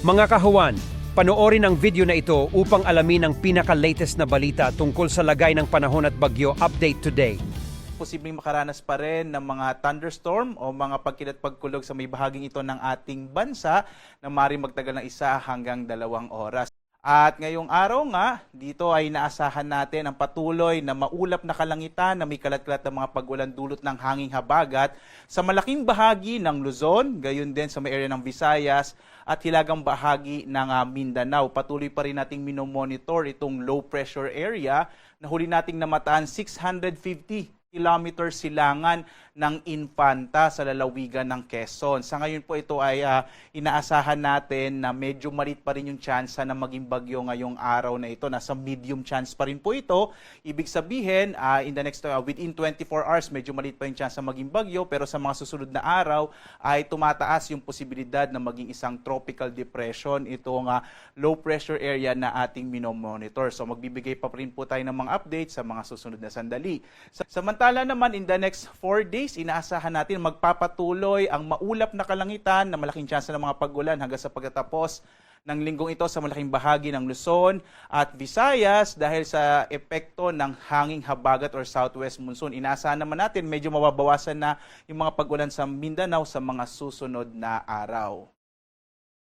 Mga kahuwan, panoorin ang video na ito upang alamin ang pinaka-latest na balita tungkol sa lagay ng panahon at bagyo update today. Posibleng makaranas pa rin ng mga thunderstorm o mga pagkilat-pagkulog sa may bahaging ito ng ating bansa na maaaring magtagal ng 1 hanggang 2 oras. At ngayong araw nga, dito ay inaasahan natin ang patuloy na maulap na kalangitan na may kalat-kalat na mga pag-ulan dulot ng hanging habagat sa malaking bahagi ng Luzon, gayon din sa may area ng Visayas at hilagang bahagi ng Mindanao. Patuloy pa rin nating minomonitor itong low pressure area na huli nating namataan 650 kilometers silangan ng Infanta sa lalawigan ng Quezon. Sa ngayon po ito ay inaasahan natin na medyo malit pa rin yung tsansa na maging bagyo ngayong araw na ito. Nasa medium chance pa rin po ito. Ibig sabihin, in the next within 24 hours, medyo malit pa yung tsansa maging bagyo, pero sa mga susunod na araw ay tumataas yung posibilidad na maging isang tropical depression itong low pressure area na ating minomonitor. So magbibigay pa rin po tayo ng mga updates sa mga susunod na sandali. Samantala naman, in the next 4 days, inaasahan natin magpapatuloy ang maulap na kalangitan na malaking tsansa ng mga pag-ulan hanggang sa pagtatapos ng linggong ito sa malaking bahagi ng Luzon at Visayas dahil sa epekto ng hanging habagat or southwest monsoon. Inaasahan naman natin medyo mababawasan na yung mga pag-ulan sa Mindanao sa mga susunod na araw.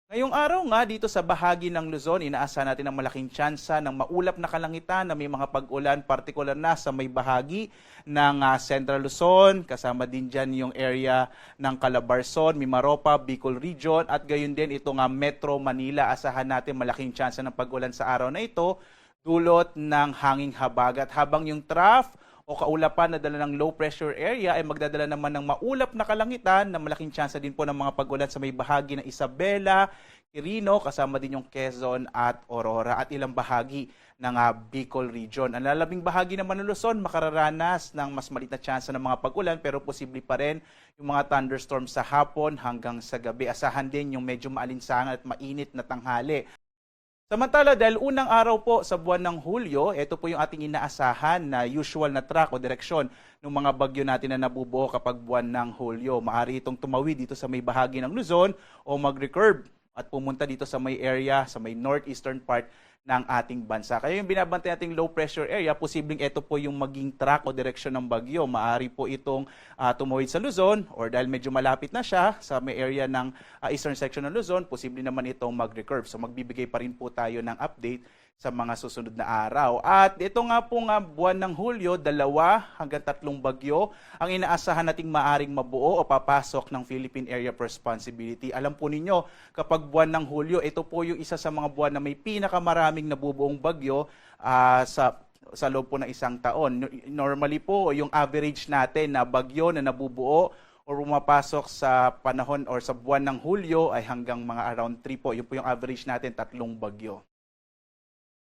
Ngayong araw nga dito sa bahagi ng Luzon, inaasahan natin ang malaking tsansa ng maulap na kalangitan na may mga pag-ulan, partikular na sa may bahagi ng Central Luzon, kasama din dyan yung area ng Calabarzon, Mimaropa, Bicol Region at gayon din itong Metro Manila. Asahan natin malaking tsansa ng pag-ulan sa araw na ito, dulot ng hanging habagat habang yung trough o kaulapan na dala ng low pressure area ay magdadala naman ng maulap na kalangitan na malaking tsansa din po ng mga pag-ulan sa may bahagi ng Isabela, Quirino, kasama din yung Quezon at Aurora at ilang bahagi ng Bicol Region. Ang lalabing bahagi naman ng Luzon makararanas ng mas maliit na tsansa ng mga pag-ulan pero posible pa rin yung mga thunderstorms sa hapon hanggang sa gabi. Asahan din yung medyo maalinsangan at mainit na tanghali. Samantala, dahil unang araw po sa buwan ng Hulyo, ito po yung ating inaasahan na usual na track o direksyon ng mga bagyo natin na nabubuo kapag buwan ng Hulyo. Maaari itong tumawid dito sa may bahagi ng Luzon o mag-recurve at pumunta dito sa may area, sa may northeastern part ng ating bansa. Kaya yung binabantay nating low pressure area, posibleng ito po yung maging track o direksyon ng bagyo. Maaari po itong tumawid sa Luzon or dahil medyo malapit na siya sa may area ng eastern section ng Luzon, posible naman itong mag-recurve. So magbibigay pa rin po tayo ng update sa mga susunod na araw. At ito nga po buwan ng Hulyo, 2 hanggang 3 bagyo ang inaasahan nating maaring mabuo o papasok ng Philippine Area of Responsibility. Alam po ninyo, kapag buwan ng Hulyo, ito po yung isa sa mga buwan na may pinakamaraming nabubuong bagyo sa loob po ng isang taon. Normally po, yung average natin na bagyo na nabubuo o pumapasok sa panahon or sa buwan ng Hulyo ay hanggang mga around 3 po. Yun po yung average natin, 3 bagyo.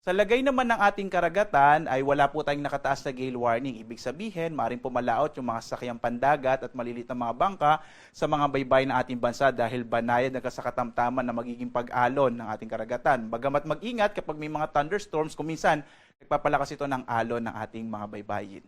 Sa lagay naman ng ating karagatan ay wala po tayong nakataas na gale warning. Ibig sabihin, maaaring pumalaot yung mga sasakyang pandagat at maliliit na mga bangka sa mga baybay ng ating bansa dahil banayad na kasakatamtaman na magiging pag-alon ng ating karagatan. Bagamat mag-ingat kapag may mga thunderstorms, kuminsan nagpapalakas ito ng alon ng ating mga baybayin.